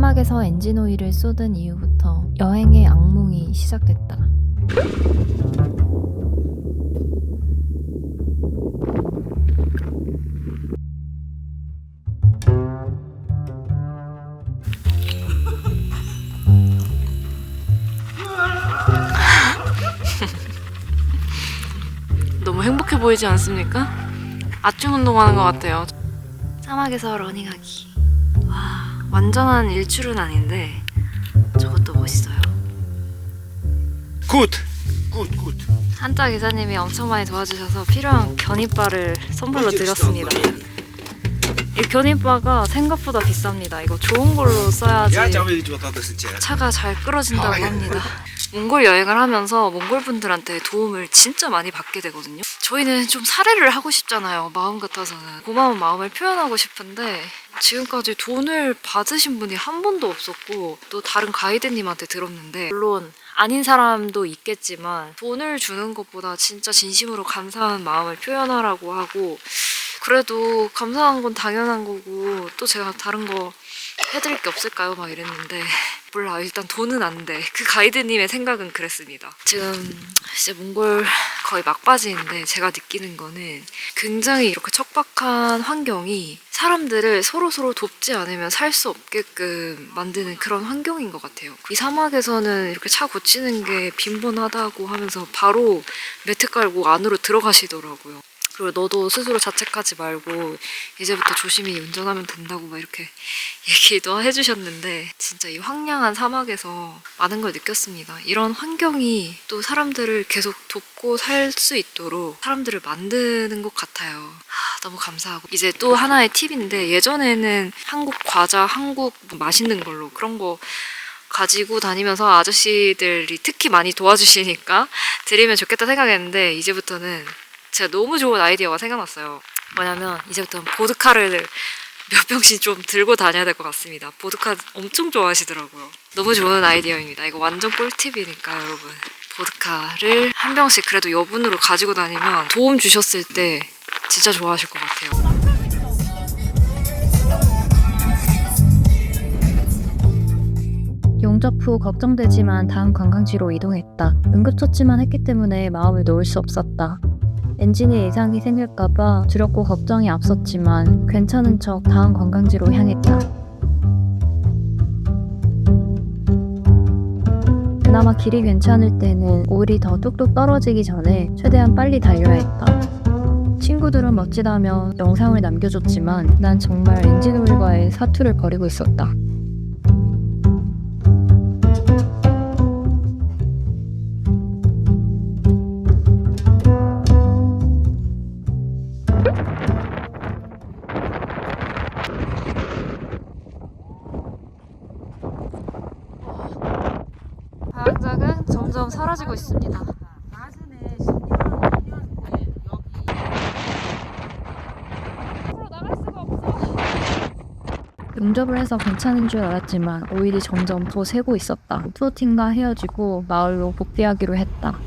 사막에서 엔진 오일을 쏟은 이후부터 여행의 악몽이 시작됐다. 너무 행복해 보이지 않습니까? 아충 운동하는 것 같아요. 사막에서 러닝하기. 와, 완전한 일출은 아닌데 저것도 멋있어요. 굿! 한자 기사님이 엄청 많이 도와주셔서 필요한 견인바를 선물로 드렸습니다. 이 견인바가 생각보다 비쌉니다. 이거 좋은 걸로 써야지 차가 잘 끌어진다고 합니다. 몽골 여행을 하면서 몽골 분들한테 도움을 진짜 많이 받게 되거든요. 저희는 좀 사례를 하고 싶잖아요. 마음 같아서는 고마운 마음을 표현하고 싶은데 지금까지 돈을 받으신 분이 한 번도 없었고, 또 다른 가이드님한테 들었는데 물론 아닌 사람도 있겠지만 돈을 주는 것보다 진짜 진심으로 감사한 마음을 표현하라고 하고, 그래도 감사한 건 당연한 거고 또 제가 다른 거 해드릴 게 없을까요? 막 이랬는데 몰라, 일단 돈은 안 돼. 그 가이드님의 생각은 그랬습니다. 지금 이제 몽골 거의 막바지인데 제가 느끼는 거는 굉장히 이렇게 척박한 환경이 사람들을 서로서로 돕지 않으면 살 수 없게끔 만드는 그런 환경인 것 같아요. 이 사막에서는 이렇게 차 고치는 게 빈번하다고 하면서 바로 매트 깔고 안으로 들어가시더라고요. 그리고 너도 스스로 자책하지 말고 이제부터 조심히 운전하면 된다고 막 이렇게 얘기도 해주셨는데, 진짜 이 황량한 사막에서 많은 걸 느꼈습니다. 이런 환경이 또 사람들을 계속 돕고 살 수 있도록 사람들을 만드는 것 같아요. 너무 감사하고, 이제 또 하나의 팁인데, 예전에는 한국 과자, 한국 맛있는 걸로 그런 거 가지고 다니면서 아저씨들이 특히 많이 도와주시니까 드리면 좋겠다 생각했는데, 이제부터는 제가 너무 좋은 아이디어가 생각났어요. 뭐냐면 이제부터는 보드카를 몇 병씩 좀 들고 다녀야 될 것 같습니다. 보드카 엄청 좋아하시더라고요. 너무 좋은 아이디어입니다. 이거 완전 꿀팁이니까 여러분, 보드카를 한 병씩 그래도 여분으로 가지고 다니면 도움 주셨을 때 진짜 좋아하실 것 같아요. 용접 후 걱정되지만 다음 관광지로 이동했다. 응급처치만 했기 때문에 마음을 놓을 수 없었다. 엔진에 이상이 생길까봐 두렵고 걱정이 앞섰지만 괜찮은 척 다음 관광지로 향했다. 그나마 길이 괜찮을 때는 오일이 더 뚝뚝 떨어지기 전에 최대한 빨리 달려야 했다. 친구들은 멋지다며 영상을 남겨줬지만 난 정말 엔진 오일과의 사투를 벌이고 있었다. 방장은 점점 사라지고 있습니다. 용접을 해서 괜찮은 줄 알았지만 오일이 점점 더 새고 있었다. 플로팅과 헤어지고 마을로 복귀하기로 했다.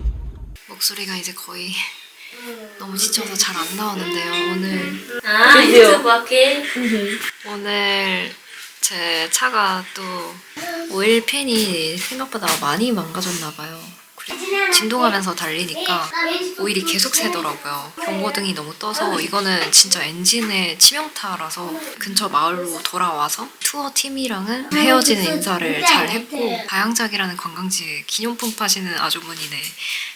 목소리가 이제 거의 너무 지쳐서 잘 안 나오는데요. 오늘 제 차가 또 오일 팬이 생각보다 많이 망가졌나 봐요. 진동하면서 달리니까 오일이 계속 새더라고요. 경고등이 너무 떠서 이거는 진짜 엔진의 치명타라서 근처 마을로 돌아와서 투어 팀이랑은 헤어지는 인사를 잘 했고, 가양작이라는 관광지에 기념품 파시는 아주머니네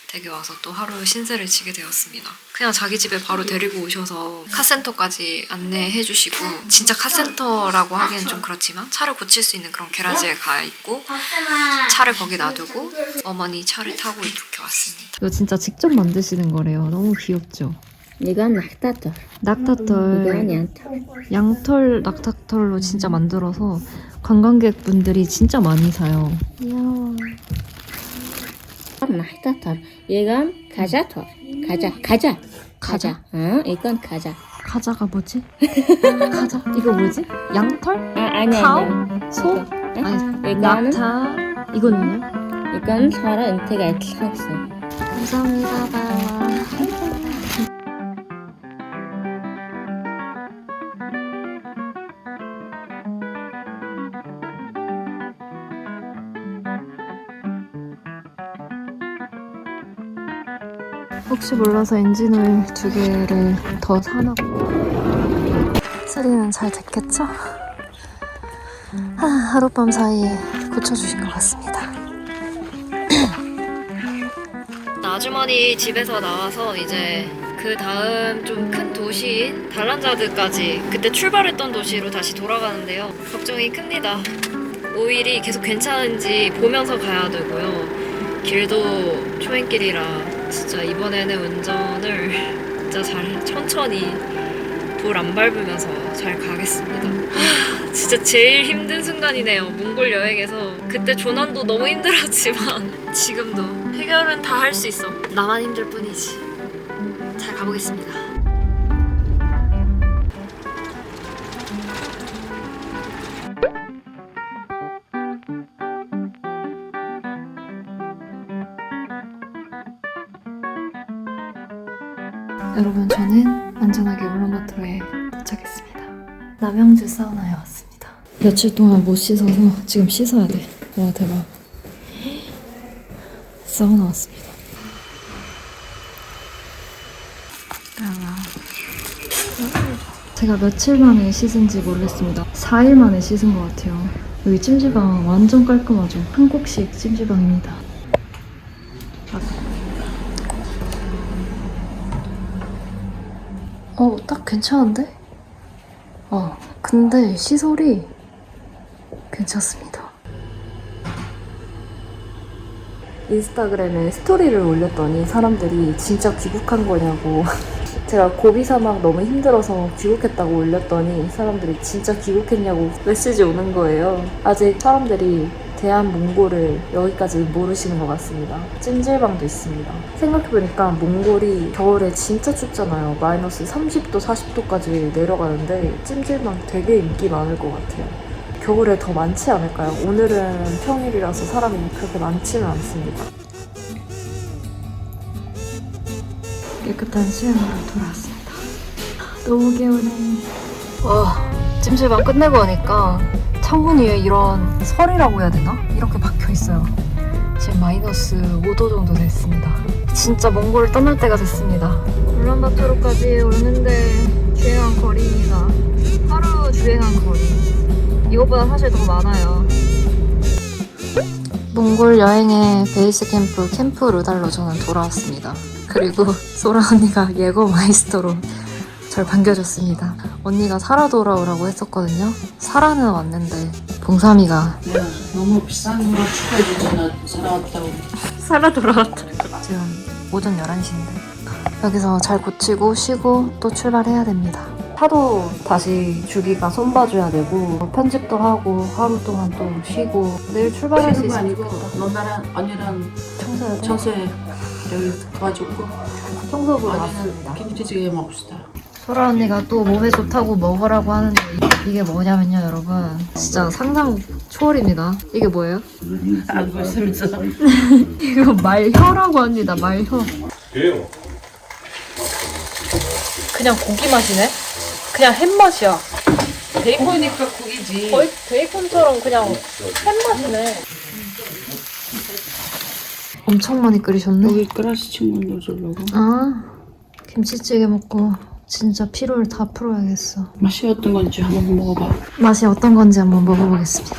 댁에 와서 또 하루 신세를 지게 되었습니다. 그냥 자기 집에 바로 데리고 오셔서 카센터까지 안내해 주시고, 진짜 카센터라고 하기엔 좀 그렇지만 차를 고칠 수 있는 그런 게라지에 가 있고 차를 거기 놔두고 어머니 차를 타고 이렇게 왔습니다. 이거 진짜 직접 만드시는 거래요. 너무 귀엽죠? 이건 낙타털. 낙타털, 이건 양털. 양털 낙타털로 진짜 만들어서 관광객분들이 진짜 많이 사요. 낙타털. 이건 가자털. 가자. 이건 가자. 가자가 뭐지? 가자? 이거 뭐지? 양털? 아니야. 소? 아니, 이거는 낙타. 이거는요? 이건 서로 은퇴가 있어. 감사합니다. 혹시 몰라서 엔진오일 2개를 더 사나. 수리는 잘 됐겠죠? 하룻밤 사이에 고쳐주신 것 같습니다. 아주머니 집에서 나와서 이제 그 다음 좀 큰 도시인 달란자드까지 그때 출발했던 도시로 다시 돌아가는데요. 걱정이 큽니다. 오일이 계속 괜찮은지 보면서 가야 되고요. 길도 초행길이라 진짜 이번에는 운전을 진짜 잘 천천히 돌 안 밟으면서 잘 가겠습니다. 진짜 제일 힘든 순간이네요. 몽골 여행에서. 그때 조난도 너무 힘들었지만 지금도 해결은 다 할 수 있어. 나만 힘들 뿐이지. 잘 가보겠습니다. 여러분, 저는 안전하게 울란바토르에 도착했습니다. 남양주 사우나에 왔습니다. 며칠 동안 못 씻어서 지금 씻어야 돼. 와, 대박. 사우나 왔습니다. 제가 며칠 만에 씻은지 모르겠습니다. 4일 만에 씻은 것 같아요. 여기 찜질방 완전 깔끔하죠? 한국식 찜질방입니다. 딱 괜찮은데? 근데 시설이 괜찮습니다. 인스타그램에 스토리를 올렸더니 사람들이 진짜 귀국한 거냐고 제가 고비 사막 너무 힘들어서 귀국했다고 올렸더니 사람들이 진짜 귀국했냐고 메시지 오는 거예요. 아직 사람들이 대한몽골을 여기까지 모르시는 것 같습니다. 찜질방도 있습니다. 생각해보니까 몽골이 겨울에 진짜 춥잖아요. 마이너스 30도, 40도까지 내려가는데 찜질방 되게 인기 많을 것 같아요. 겨울에 더 많지 않을까요? 오늘은 평일이라서 사람이 그렇게 많지는 않습니다. 깨끗한 수영으로 돌아왔습니다. 너무 개운해. 와, 찜질방 끝내고 오니까 창문 위에 이런 설이라고 해야 되나? 이렇게 박혀 있어요. 지금 마이너스 5도 정도 됐습니다. 진짜 몽골을 떠날 때가 됐습니다. 울란바토르까지 오는데 주행한 거리입니다. 하루 주행한 거리. 이것보다 사실 더 많아요. 몽골 여행의 베이스 캠프 루달로 저는 돌아왔습니다. 그리고 소라 언니가 예거 마이스터로 절 반겨줬습니다. 언니가 살아 돌아오라고 했었거든요. 살아는 왔는데 봉삼이가 너무 비싼 거라 축하해주잖아. 살아왔다고. 살아 돌아왔다. 지금 오전 11시인데 여기서 잘 고치고 쉬고 또 출발해야 됩니다. 차도 다시 주기가 손봐줘야 되고 편집도 하고 하루 동안 또 쉬고 내일 출발할 수 쉬는 거 있으면 아니고 좋겠다. 너나랑 언니랑 청소해. 청소해. 여기 도와줬고 청소 보러 언니는 왔습니다. 김치찌개 먹읍시다. 소라 언니가 또 몸에 좋다고 먹으라고 하는데 이게 뭐냐면요, 여러분. 진짜 상상 초월입니다. 이게 뭐예요? 알고 있으면서 이거 말혀라고 합니다. 말혀. 그냥 고기 맛이네? 그냥 햄 맛이야. 베이컨이니까 고기지. 거의 베이컨처럼 그냥 햄 맛이네. 엄청 많이 끓이셨네? 여기 끓여서 친구 넣어주려고. 아, 김치찌개 먹고 진짜 피로를 다 풀어야겠어. 맛이 어떤 건지 한번 먹어봐. 맛이 어떤 건지 한번 먹어보겠습니다.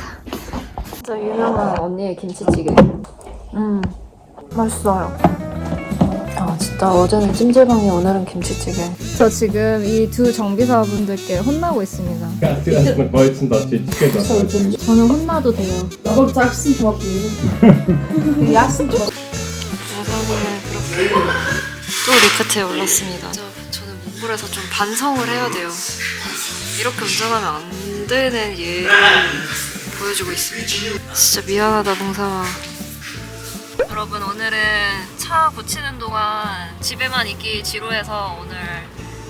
진짜 유명한 언니의 김치찌개. 맛있어요. 아, 진짜 어제는 찜질방에 오늘은 김치찌개. 저 지금 이 두 정비사분들께 혼나고 있습니다. Erst mit Bolzen, dass die Chicken das 저는 혼나도 돼요. Warum sagst du überhaupt nicht? Lassen doch. 여성분은 그렇게 또 리프트에 올랐습니다. 저는 몽골에서 좀 반성을 해야 돼요. 이렇게 운전하면 안 되는 예를 보여주고 있습니다. 진짜 미안하다, 봉삼아. 여러분, 오늘은 차 고치는 동안 집에만 있기 지루해서 오늘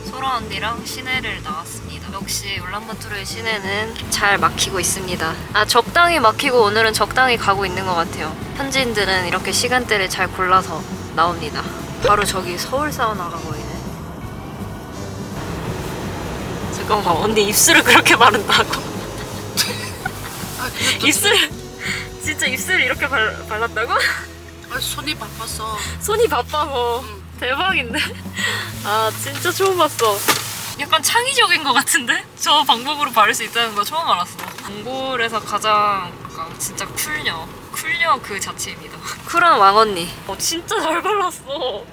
소라 언니랑 시내를 나왔습니다. 역시 울란바토르의 시내는 잘 막히고 있습니다. 적당히 막히고 오늘은 적당히 가고 있는 것 같아요. 현지인들은 이렇게 시간대를 잘 골라서 나옵니다. 바로 저기 서울 사우나가 보이네. 잠깐만, 언니 입술을 그렇게 바른다고? 입술 진짜 입술을 이렇게 발랐다고? 손이 바빠서. 손이 바빠서 대박인데? 아 진짜 처음 봤어. 약간 창의적인 것 같은데? 저 방법으로 바를 수 있다는 거 처음 알았어. 몽골에서 가장 진짜 쿨녀 그 자체입니다. 쿨한 왕언니. 진짜 잘 발랐어.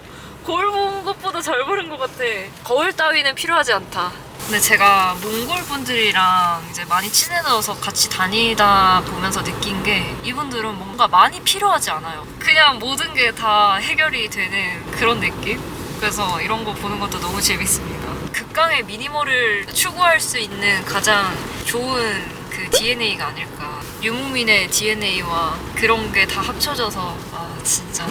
거울 본 것보다 잘 바른 것 같아. 거울 따위는 필요하지 않다. 근데 제가 몽골 분들이랑 이제 많이 친해져서 같이 다니다 보면서 느낀 게 이분들은 뭔가 많이 필요하지 않아요. 그냥 모든 게 다 해결이 되는 그런 느낌? 그래서 이런 거 보는 것도 너무 재밌습니다. 극강의 미니멀을 추구할 수 있는 가장 좋은 그 DNA가 아닐까. 유무민의 DNA와 그런 게 다 합쳐져서 아 진짜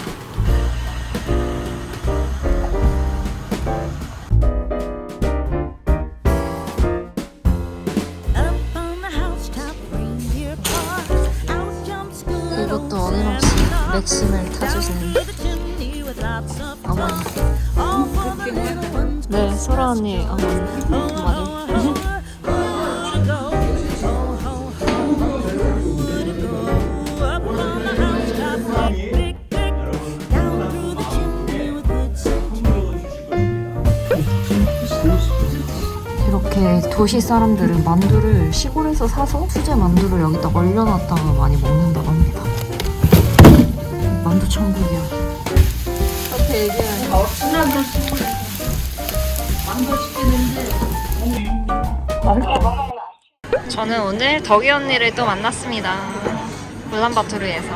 이것도 어김없이 맥심을 타주시는 어머니. 네, 소라 언니 어머니. 이렇게 도시 사람들은 만두를 시골에서 사서 수제 만두를 여기다 얼려놨다가 많이 먹는다고 합니다. 만두 천국이야. 저는 오늘 덕이 언니를 또 만났습니다. 울란바토르에서.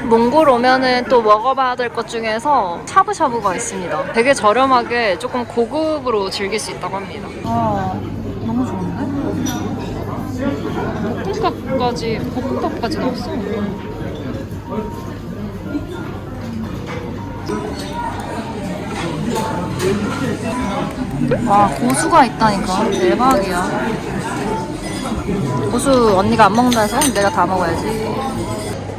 몽골 오면은 또 먹어봐야 될 것 중에서 샤브샤브가 있습니다. 되게 저렴하게 조금 고급으로 즐길 수 있다고 합니다. 아, 너무 좋은데? 볶음밥까지 나왔어. 와, 고수가 있다니까. 대박이야. 고수 언니가 안 먹는다 해서 내가 다 먹어야지.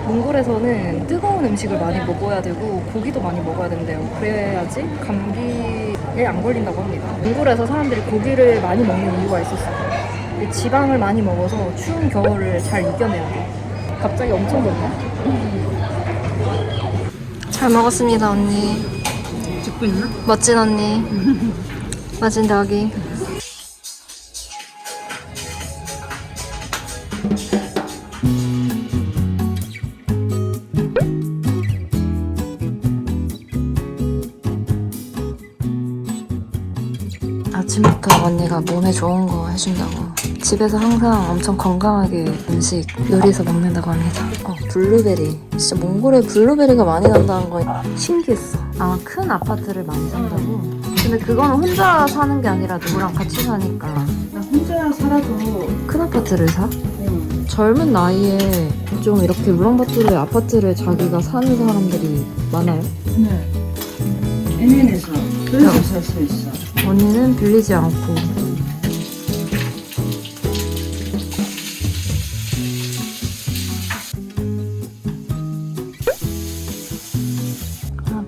몽골에서는 뜨거운 음식을 많이 먹어야 되고 고기도 많이 먹어야 된대요. 그래야지 감기에 안 걸린다고 합니다. 몽골에서 사람들이 고기를 많이 먹는 이유가 있었어요. 지방을 많이 먹어서 추운 겨울을 잘 이겨내야 돼. 갑자기 엄청 덥네. 잘 먹었습니다 언니. 찍고 있나? 멋진 언니. 멋진 덕이. 아침부터 언니가 몸에 좋은 거 해준다고 집에서 항상 엄청 건강하게 음식 요리해서 먹는다고 합니다. 블루베리. 진짜 몽골에 블루베리가 많이 난다는 거 신기했어. 아마 큰 아파트를 많이 산다고. 근데 그거는 혼자 사는 게 아니라 누구랑 같이 사니까. 나 혼자 살아도 큰 아파트를 사? 응. 젊은 나이에 좀 이렇게 울란바토르의 아파트를 자기가 사는 사람들이 많아요? 네. MN에서 그래서 살 수 있어. 언니는 빌리지 않고.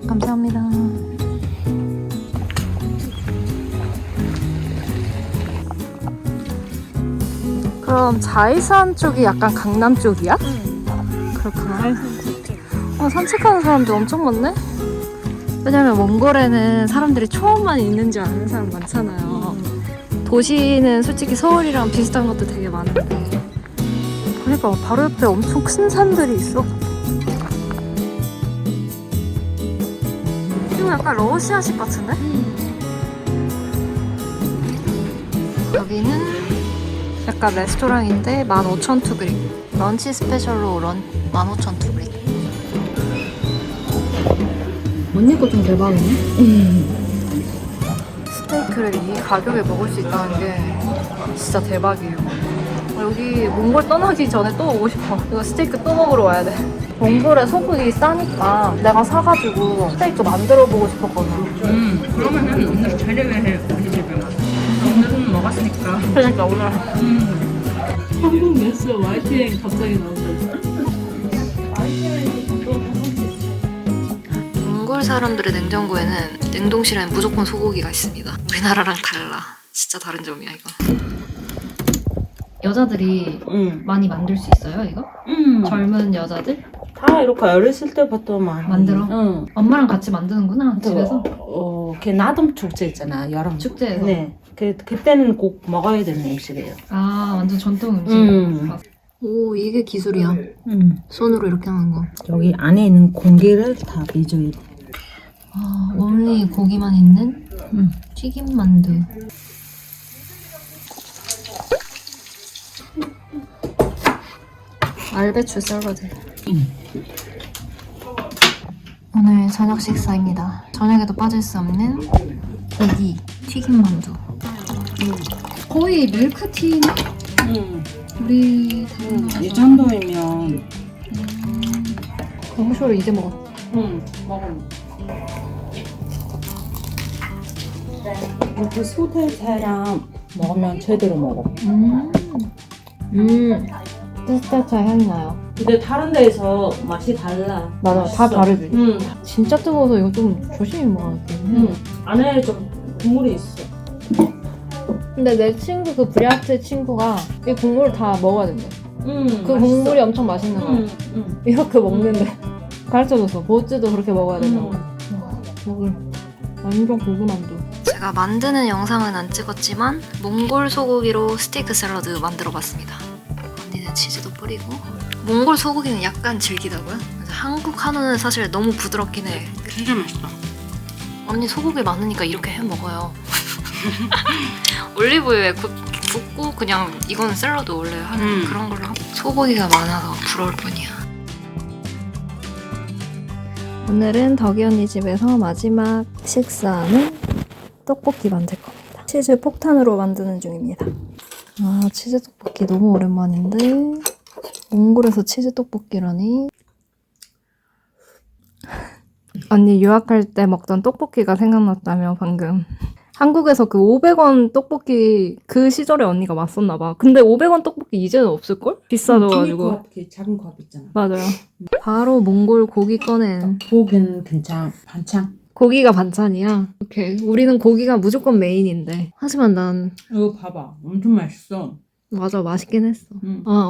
감사합니다. 그럼 자이산 쪽이 약간 강남 쪽이야? 그렇구나. 산책하는 사람들 엄청 많네? 왜냐면 몽골에는 사람들이 초원만 있는 줄 아는 사람 많잖아요. 도시는 솔직히 서울이랑 비슷한 것도 되게 많은데. 그러니까 바로 옆에 엄청 큰 산들이 있어. 이거 약간 러시아식 같은데? 여기는 약간 레스토랑인데 15,000투그릭. 런치 스페셜로 15,000투그릭. 언니 거 좀 대박이네? 스테이크를 이 가격에 먹을 수 있다는 게 진짜 대박이에요. 여기 몽골 떠나기 전에 또 오고 싶어. 이거 스테이크 또 먹으러 와야 돼. 몽골에 소고기 싸니까 내가 사가지고 스테이크 만들어보고 싶었거든. 그러면은 오늘 저녁에 우리 집에 와. 오늘은 먹었으니까. 그러니까 오늘 한국 뉴스 YTN 갑자기 나온다. 몽골 사람들의 냉장고에는 냉동실에는 무조건 소고기가 있습니다. 우리나라랑 달라. 진짜 다른 점이야 이거. 여자들이 응. 많이 만들 수 있어요 이거? 응. 젊은 여자들? 다 이렇게 어렸을 때부터 막 만들어? 응. 엄마랑 같이 만드는구나 집에서. 그 나동 축제 있잖아 여름 축제에서. 네. 그때는 꼭 먹어야 되는 음식이에요. 아 완전 전통 음식. 오 이게 기술이야. 손으로 이렇게 하는 거. 여기 안에 있는 공기를 다 비줘야 돼. 아 원래 고기만 있는 튀김 만두. 알배추 샐러드. 오늘 저녁 식사입니다. 저녁에도 빠질 수 없는 고기 튀김 만두. 거의 밀크티네? 우리 이 정도이면 고무쇼를 이제 먹어. 먹어. 이렇게 소대사랑 먹으면 제대로 먹어. 피스타치오 향이 나요. 근데 다른 데에서 맛이 달라. 맞아, 다 맛있어. 다르지. 응. 진짜 뜨거워서 이거 좀 조심히 먹어야 돼. 안에 좀 국물이 있어. 근데 내 친구 그 브리아트 친구가 이 국물을 다 먹어야 된대. 그 국물이 엄청 맛있는 거야. 이렇게 먹는데 가르쳐줬어. 보츠도 그렇게 먹어야 된다고. 먹을 완전 고구만두. 제가 만드는 영상은 안 찍었지만 몽골 소고기로 스테이크 샐러드 만들어봤습니다. 언니는 치즈도 뿌리고. 몽골 소고기는 약간 질기다고요? 한국 한우는 사실 너무 부드럽긴 해. 진짜 맛있다. 언니 소고기 많으니까 이렇게 해 먹어요. 올리브유에 붓고 그냥 이거는 샐러드 원래 하는 그런 걸로 하고. 소고기가 많아서 부러울 뿐이야. 오늘은 덕이 언니 집에서 마지막 식사는 떡볶이 만들 겁니다. 치즈 폭탄으로 만드는 중입니다. 아 치즈 떡볶이 너무 오랜만인데 몽골에서 치즈 떡볶이라니. 언니 유학할 때 먹던 떡볶이가 생각났다며 방금. 한국에서 그 500원 떡볶이 그 시절에 언니가 왔었나 봐. 근데 500원 떡볶이 이제는 없을걸? 비싸져가지고. 작은 컵 있잖아. 맞아요. 바로 몽골 고기 꺼낸. 고기는 괜찮아. 반찬. 고기가 반찬이야. 오케이. 우리는 고기가 무조건 메인인데. 하지만 난 이거 봐봐. 엄청 맛있어. 맞아 맛있긴 했어.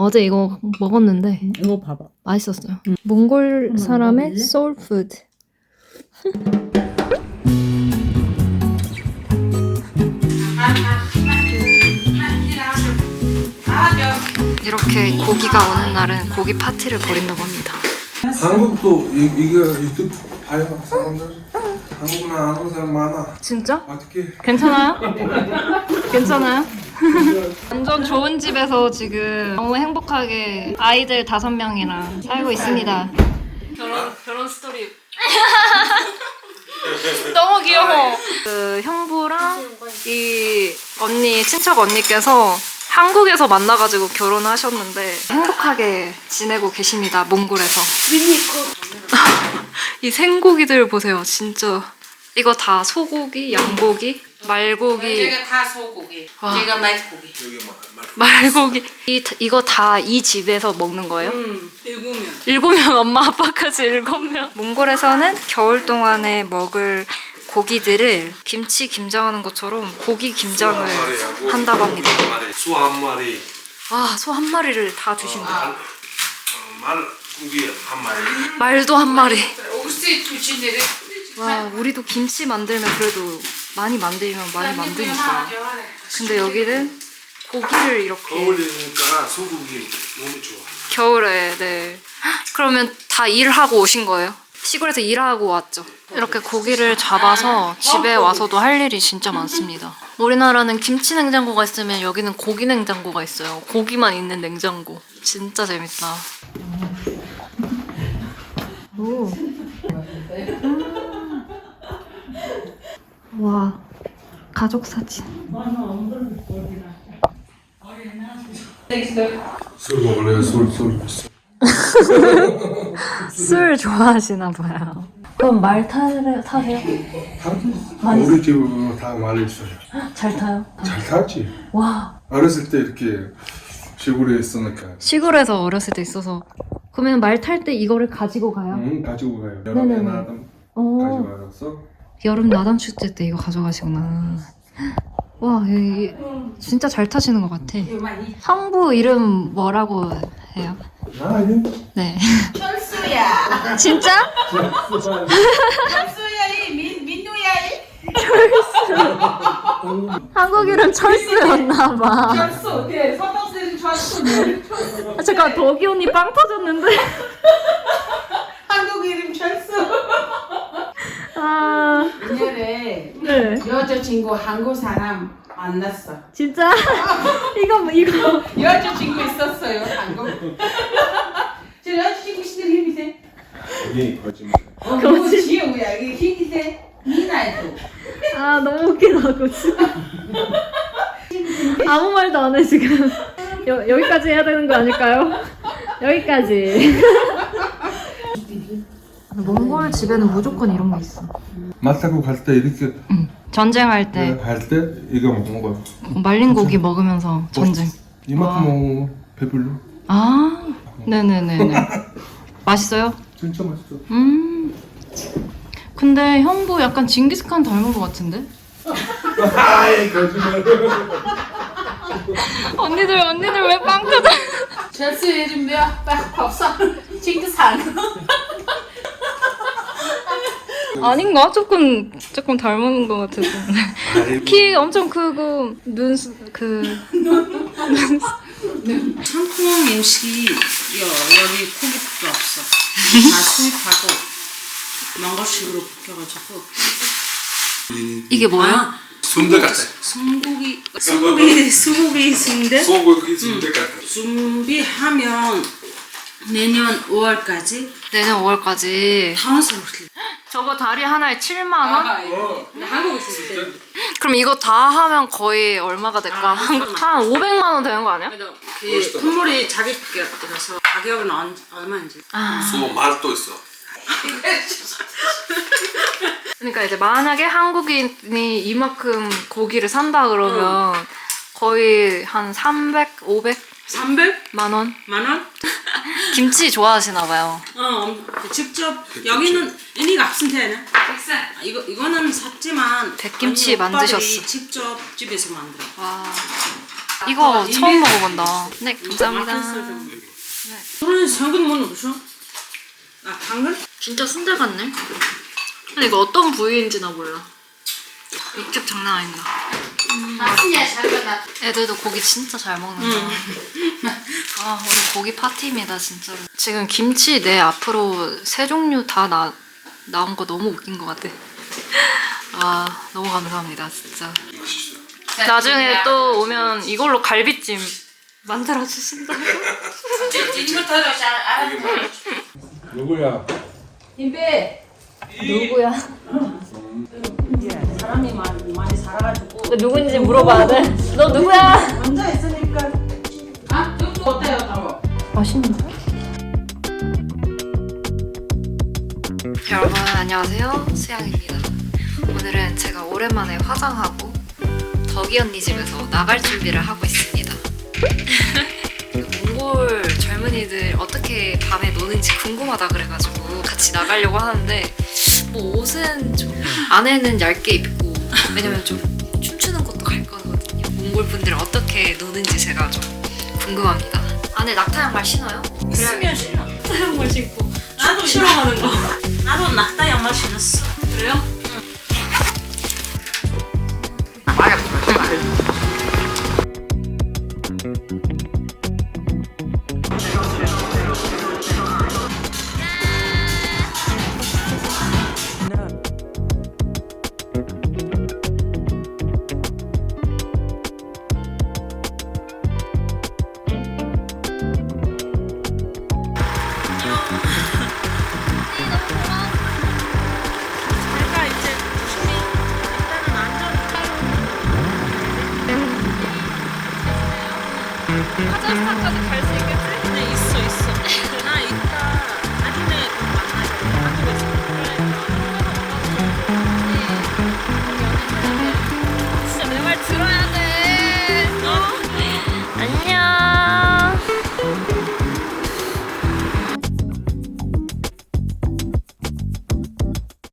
어제 이거 먹었는데 이거 봐봐. 맛있었어요. 몽골 한번 사람의 먹어볼래? 소울푸드. 이렇게 고기가 오는 날은 고기 파티를 벌인다고 합니다. 한국도 이거 유튜브 봐요 사람들. 한국만 아는 사람 많아. 진짜? 어떻게? 괜찮아요? 괜찮아요? 완전 좋은 집에서 지금 너무 행복하게 아이들 5명이랑 살고 있습니다. 결혼 스토리. 너무 귀여워. 그 형부랑 이 언니 친척 언니께서 한국에서 만나가지고 결혼하셨는데 행복하게 지내고 계십니다. 몽골에서. 이 생고기들 보세요. 진짜 이거 다 소고기, 양고기, 말고기. 이거 다 소고기. 와. 이거 말고기. 말고기. 이거 다 이 집에서 먹는 거예요? 7명. 7명, 엄마 아빠까지 7명. 몽골에서는 겨울 동안에 먹을 고기들을 김치 김장하는 것처럼 고기 김장을 한다고 합니다. 소 한 마리, 아, 소 한 마리를 다 주신다. 말 고기 한 마리. 말도 한 마리. 와, 우리도 김치 만들면 그래도 많이 만들면 많이 만드니까. 근데 여기는 고기를 이렇게 겨울이니까 소고기 너무 좋아. 겨울에. 네. 그러면 다 일하고 오신 거예요? 시골에서 일하고 왔죠. 이렇게 고기를 잡아서 집에 와서도 할 일이 진짜 많습니다. 우리나라는 김치 냉장고가 있으면 여기는 고기 냉장고가 있어요. 고기만 있는 냉장고. 진짜 재밌다. 오. 와, 가족 사진. 술 먹을래요? 술. 술 좋아하시나 봐요. 그럼 말 타세요? 우리 집은 다 말이 있어요. 잘 타요? 잘 타지. 와. 어렸을 때 이렇게 시골에 있으니까. 시골에서 어렸을 때 있어서. 그러면 말 탈 때 이거를 가지고 가요? 응, 가지고 가요. 여름에 네네네. 나름 어. 가지고 가서. 여름 나담 축제 때 이거 가져가시구나. 와, 진짜 잘 타시는 것 같아. 형부 이름 뭐라고 해요? 아니. 네. 철수야. 진짜? 철수야 이 민우야 한국 이름 철수였나 봐. 철수. 네, 서동생 철수. 아, 잠깐 덕이 언니 빵 터졌는데. 한국 이름 철수. 아, 옛날에 네. 여자친구 한국 사람 만났어. 진짜? 이거. 여자친구 있었어요 한국. 저 여자친구 시들 힘이세? 이게 거짓말. 너무 지우야 이게 힘이세? 미나이도. 아, 너무 웃기다, 진짜. 아무 말도 안 해, 지금. 여기까지 해야 되는 거 아닐까요? 여기까지. 몽골 집에는 무조건 이런 게 있어. 맛 타고 갈 때 이렇게 전쟁할 때 갈 때 이거 먹는 거야. 말린 고기 먹으면서 전쟁. 이만큼 먹으면 배불러. 아, 네네네네. 맛있어요? 진짜 맛있어. 근데 형부 약간 징기스칸 닮은 것 같은데? 아이 거짓말. 언니들 왜 빵 터져? 철수 이름 뭐야? 없어. 징크산. 아닌가? 조금 닮은 것 같아서. 키 엄청 크고 한국 음식이 여기 고깃도 없어. 다 수입하고 몽골식으로 볶여가지고. 이게 뭐야? 순대 같아. 수국이 순대. 소고기 순대 같아. 준비하면 내년 5월까지 내년 5월까지. 당황스럽지. 저거 다리 하나에 7만 원? 한국에 있을 때. 그럼 이거 다 하면 거의 얼마가 될까? 한 500만 원 되는 거 아니야? 그 선물이 자격이라서 가격은 얼마인지. 소 말도 있어. 그러니까 이제 만약에 한국인이 이만큼 고기를 산다 그러면 거의 한 300, 500만 300만 원? 원? 김치 좋아하시나 봐요. 직접 여기는 의미가 없은데. 이거는 샀지만 백김치 언니 오빠들이 만드셨어. 직접 집에서 만들어. 와, 이거 처음 먹어본다. 네, 감사합니다. 그러니 생긴 건 없어? 당근? 진짜 순대 같네. 근데 이거 어떤 부위인지나 몰라. 육즙 장난 아니다. 애들도 고기 진짜 잘 먹는다. 아, 오늘 고기 파티입니다, 진짜로. 지금 김치 내 앞으로 세 종류 다 나온 거 너무 웃긴 것 같아. 아, 너무 감사합니다, 진짜. 나중에 또 오면 이걸로 갈비찜 만들어 주신다고. 누구야? 임배. 누구야? 사람이 많이 살아가지고 누군지 물어봐야 돼. 너 누구야? 혼자 있으니까. 어때요, 당근? 맛있는데? 여러분 안녕하세요, 수양입니다. 오늘은 제가 오랜만에 화장하고 덕이 언니 집에서 나갈 준비를 하고 있습니다. 몽골 젊은이들 어떻게 밤에 노는지 궁금하다 그래가지고 같이 나가려고 하는데 뭐 옷은 좀 안에는 얇게 입고, 왜냐면 좀 춤추는 것도 갈 거거든요. 몽골 분들 어떻게 노는지 제가 좀 궁금합니다. 안에 낙타 양말 신어요? 있으면 싫어. 낙타 양말 신고 나도 싫어하는 거. 나도 낙타 양말 신었어. 그래요? 내가 이제 조심히 일단은 카자흐스탄까지 갈 수 있겠지? 네, 있어.